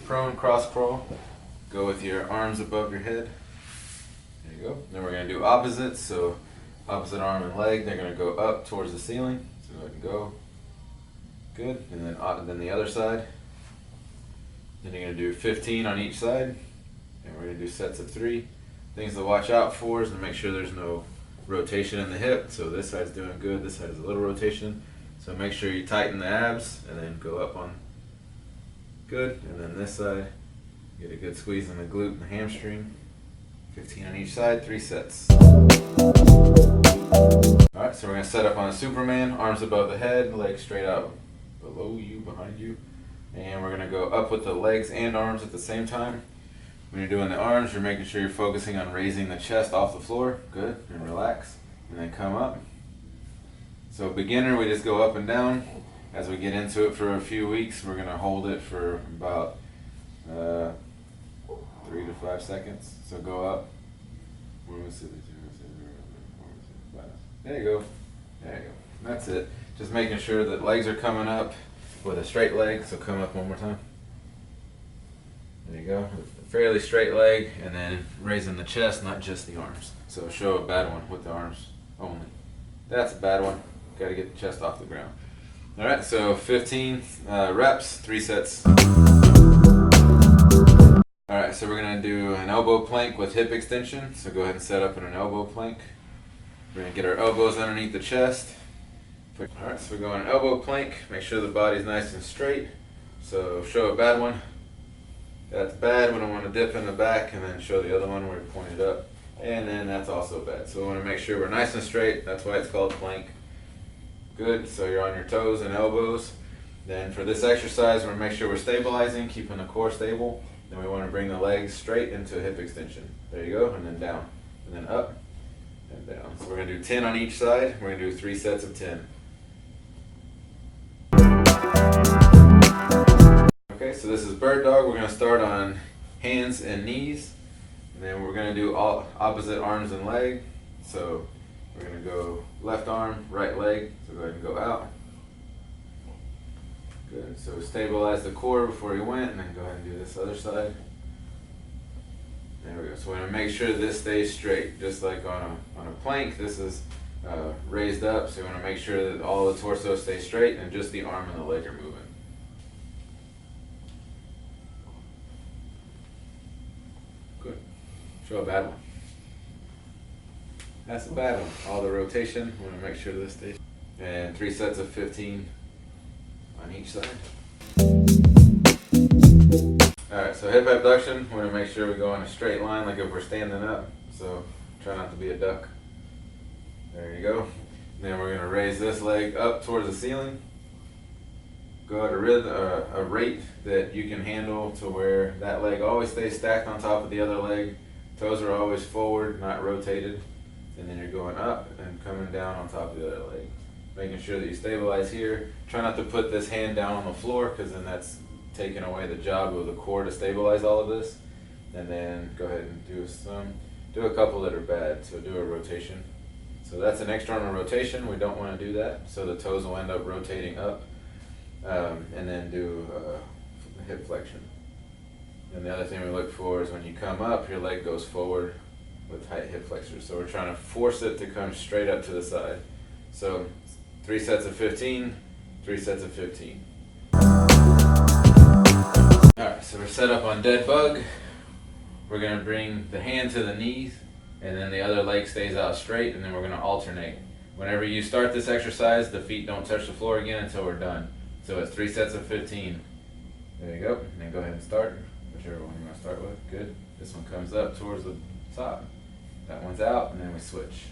prone cross crawl. Go with your arms above your head. There you go. Then we're going to do opposites. So opposite arm and leg, they're going to go up towards the ceiling. So go ahead and go. Good. And then the other side. Then you're going to do 15 on each side. And we're going to do sets of 3. Things to watch out for is to make sure there's no rotation in the hip. So this side's doing good, this side is a little rotation. So make sure you tighten the abs and then go up on good. And then this side, get a good squeeze in the glute and the hamstring. 15 on each side, 3 sets. Alright, so we're going to set up on a Superman, arms above the head, legs straight out below you, behind you. And we're going to go up with the legs and arms at the same time. When you're doing the arms, you're making sure you're focusing on raising the chest off the floor. Good. And relax. And then come up. So beginner, we just go up and down. As we get into it for a few weeks, we're going to hold it for about 3 to 5 seconds. So go up. There you go. There you go. That's it. Just making sure that legs are coming up with a straight leg. So come up one more time. There you go. Fairly straight leg, and then raising the chest, not just the arms. So show a bad one with the arms only. That's a bad one. Got to get the chest off the ground. All right, so 15 reps, 3 sets. All right, so we're gonna do an elbow plank with hip extension. So go ahead and set up in an elbow plank. We're gonna get our elbows underneath the chest. All right, so we're going elbow plank. Make sure the body's nice and straight. So show a bad one. That's bad. We don't want to dip in the back, and then show the other one where you pointed up. And then that's also bad. So we want to make sure we're nice and straight. That's why it's called plank. Good. So you're on your toes and elbows. Then for this exercise, we're going to make sure we're stabilizing, keeping the core stable. Then we want to bring the legs straight into a hip extension. There you go. And then down. And then up and down. So we're going to do 10 on each side. We're going to do 3 sets of 10. Okay, so this is bird dog. We're going to start on hands and knees, and then we're going to do all opposite arms and leg. So we're going to go left arm, right leg. So go ahead and go out. Good. So stabilize the core before you went, and then go ahead and do this other side. There we go. So we're going to make sure this stays straight, just like on a plank. This is raised up, so you want to make sure that all the torso stays straight, and just the arm and the leg are moving. Good. Show a bad one. That's a bad one. All the rotation. We want to make sure this stays. And 3 sets of 15 on each side. Alright, so hip abduction. We want to make sure we go in a straight line like if we're standing up. So try not to be a duck. There you go. Then we're going to raise this leg up towards the ceiling. Go at a rate that you can handle to where that leg always stays stacked on top of the other leg. Toes are always forward, not rotated. And then you're going up and coming down on top of the other leg. Making sure that you stabilize here. Try not to put this hand down on the floor, because then that's taking away the job of the core to stabilize all of this. And then go ahead and do a couple that are bad. So do a rotation. So that's an external rotation. We don't want to do that. So the toes will end up rotating up. And then do a hip flexion. And the other thing we look for is when you come up, your leg goes forward with tight hip flexors. So we're trying to force it to come straight up to the side. So 3 sets of 15, 3 sets of 15. Alright, so we're set up on dead bug. We're going to bring the hand to the knees, and then the other leg stays out straight, and then we're going to alternate. Whenever you start this exercise, the feet don't touch the floor again until we're done. So it's 3 sets of 15. There you go. And then go ahead and start. Whichever one you want to start with. Good. This one comes up towards the top. That one's out, and then we switch.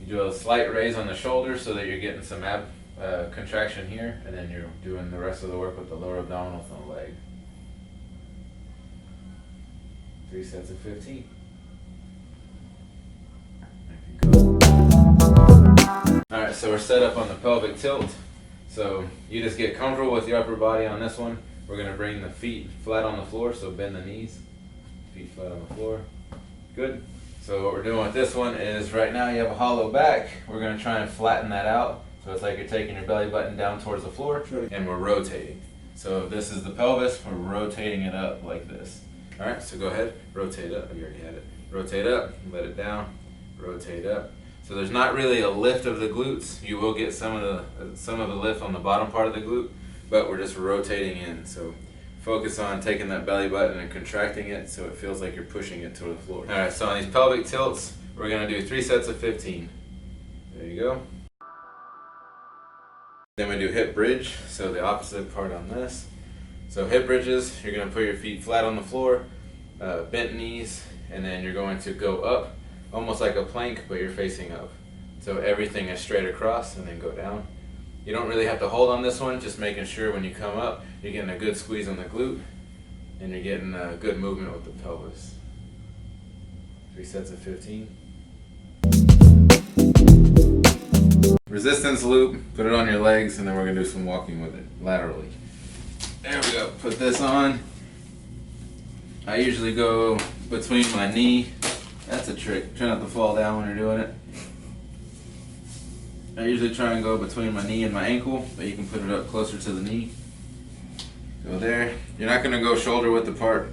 You do a slight raise on the shoulder so that you're getting some ab contraction here, and then you're doing the rest of the work with the lower abdominals on the leg. 3 sets of 15. Alright, so we're set up on the pelvic tilt. So you just get comfortable with your upper body on this one. We're going to bring the feet flat on the floor, so bend the knees. Feet flat on the floor. Good. So what we're doing with this one is right now you have a hollow back. We're going to try and flatten that out. So it's like you're taking your belly button down towards the floor, and we're rotating. So this is the pelvis, we're rotating it up like this. All right, so go ahead, rotate up, you already had it. Rotate up, let it down, rotate up. So there's not really a lift of the glutes. You will get some of the lift on the bottom part of the glute, but we're just rotating in. So focus on taking that belly button and contracting it so it feels like you're pushing it to the floor. All right, so on these pelvic tilts, we're gonna do 3 sets of 15. There you go. Then we do hip bridge, so the opposite part on this. So hip bridges, you're gonna put your feet flat on the floor, bent knees, and then you're going to go up, almost like a plank, but you're facing up. So everything is straight across and then go down. You don't really have to hold on this one, just making sure when you come up, you're getting a good squeeze on the glute, and you're getting a good movement with the pelvis. 3 sets of 15. Resistance loop, put it on your legs, and then we're gonna do some walking with it, laterally. There we go, put this on. I usually go between my knee. That's a trick, try not to fall down when you're doing it. I usually try and go between my knee and my ankle, but you can put it up closer to the knee. Go there. You're not gonna go shoulder width apart,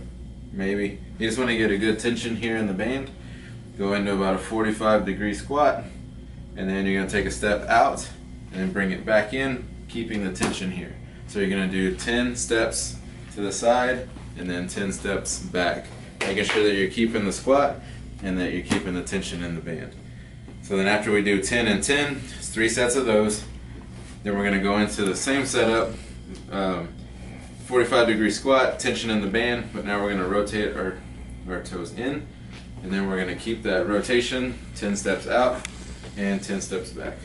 maybe. You just wanna get a good tension here in the band. Go into about a 45-degree squat, and then you're gonna take a step out, and then bring it back in, keeping the tension here. So you're gonna do 10 steps to the side, and then 10 steps back. Making sure that you're keeping the squat, and that you're keeping the tension in the band. So then after we do 10 and 10, it's 3 sets of those. Then we're gonna go into the same setup, 45-degree squat, tension in the band, but now we're gonna rotate our toes in, and then we're gonna keep that rotation, 10 steps out, and 10 steps back.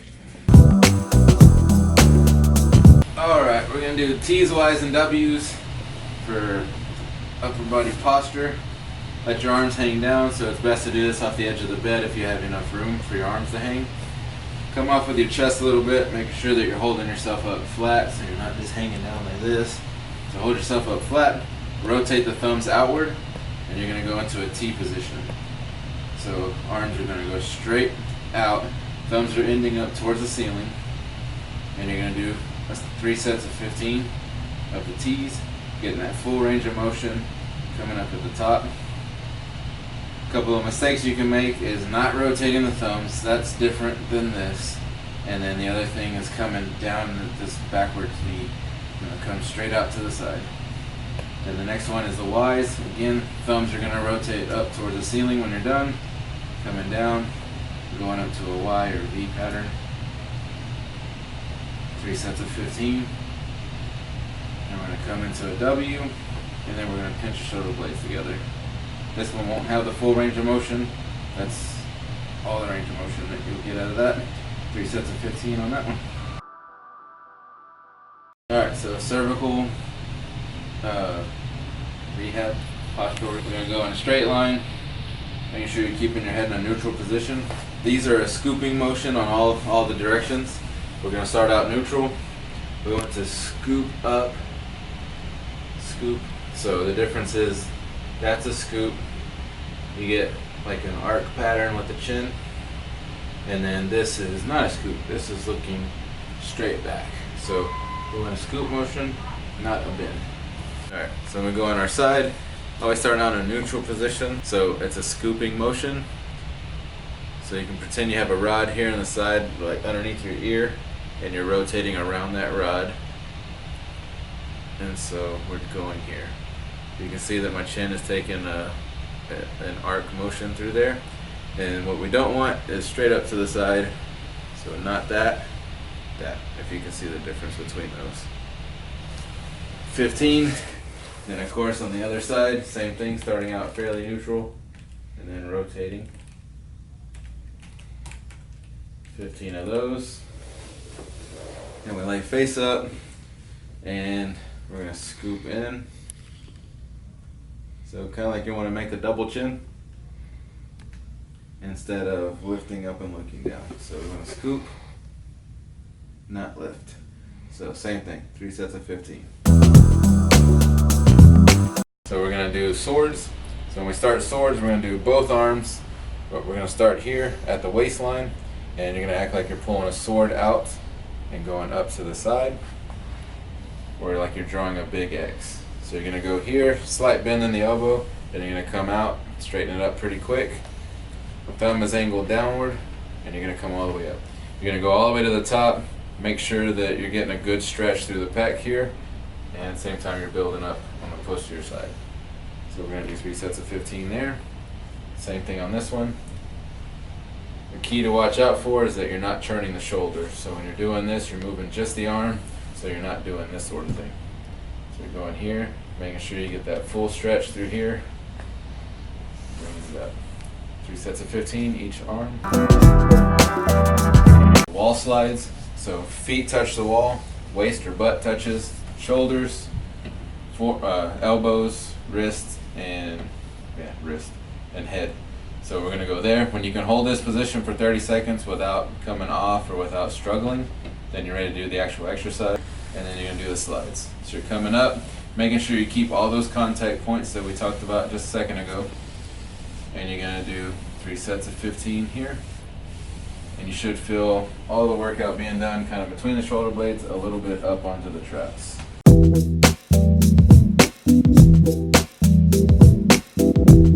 Alright, we're gonna do T's, Y's, and W's for upper body posture. Let your arms hang down, so it's best to do this off the edge of the bed if you have enough room for your arms to hang. Come off with your chest a little bit, making sure that you're holding yourself up flat so you're not just hanging down like this. So hold yourself up flat, rotate the thumbs outward, and you're going to go into a T position. So arms are going to go straight out, thumbs are ending up towards the ceiling, and you're going to do 3 sets of 15 of the T's, getting that full range of motion, coming up at the top. A couple of mistakes you can make is not rotating the thumbs. That's different than this. And then the other thing is coming down this backwards knee. You're going to come straight out to the side. Then the next one is the Y's. Again, thumbs are going to rotate up towards the ceiling when you're done. Coming down, going up to a Y or V pattern. 3 sets of 15. And we're going to come into a W, and then we're going to pinch your shoulder blades together. This one won't have the full range of motion. That's all the range of motion that you'll get out of that. 3 sets of 15 on that one. Alright, so cervical rehab posture. We're going to go in a straight line, making sure you're keeping your head in a neutral position. These are a scooping motion on all the directions. We're going to start out neutral. We want to scoop up, scoop. So the difference is that's a scoop. You get like an arc pattern with the chin. And then this is not a scoop. This is looking straight back. So we want a scoop motion, not a bend. Alright, so we go on our side. Always starting out in a neutral position. So it's a scooping motion. So you can pretend you have a rod here on the side, like underneath your ear, and you're rotating around that rod. And so we're going here. You can see that my chin is taking an arc motion through there. And what we don't want is straight up to the side. So not that, if you can see the difference between those. 15, then of course on the other side, same thing, starting out fairly neutral and then rotating. 15 of those. And we lay face up and we're gonna scoop in. So kind of like you want to make a double chin instead of lifting up and looking down. So we're going to scoop, not lift. So same thing, 3 sets of 15. So we're going to do swords. So when we start swords, we're going to do both arms, but we're going to start here at the waistline, and you're going to act like you're pulling a sword out and going up to the side. or like you're drawing a big X. So you're gonna go here, slight bend in the elbow, and you're gonna come out, straighten it up pretty quick. Thumb is angled downward, and you're gonna come all the way up. You're gonna go all the way to the top, make sure that you're getting a good stretch through the pec here, and at the same time you're building up on the posterior side. So we're gonna do 3 sets of 15 there. Same thing on this one. The key to watch out for is that you're not turning the shoulder. So when you're doing this, you're moving just the arm, so you're not doing this sort of thing. So you're going here, making sure you get that full stretch through here. Brings it up. 3 sets of 15 each arm. Wall slides. So feet touch the wall, waist or butt touches, shoulders, elbows, wrists, and wrist and head. So we're going to go there. When you can hold this position for 30 seconds without coming off or without struggling, then you're ready to do the actual exercise, and then you're going to do the slides. So you're coming up, making sure you keep all those contact points that we talked about just a second ago, and you're going to do 3 sets of 15 here, and you should feel all the workout being done kind of between the shoulder blades, a little bit up onto the traps.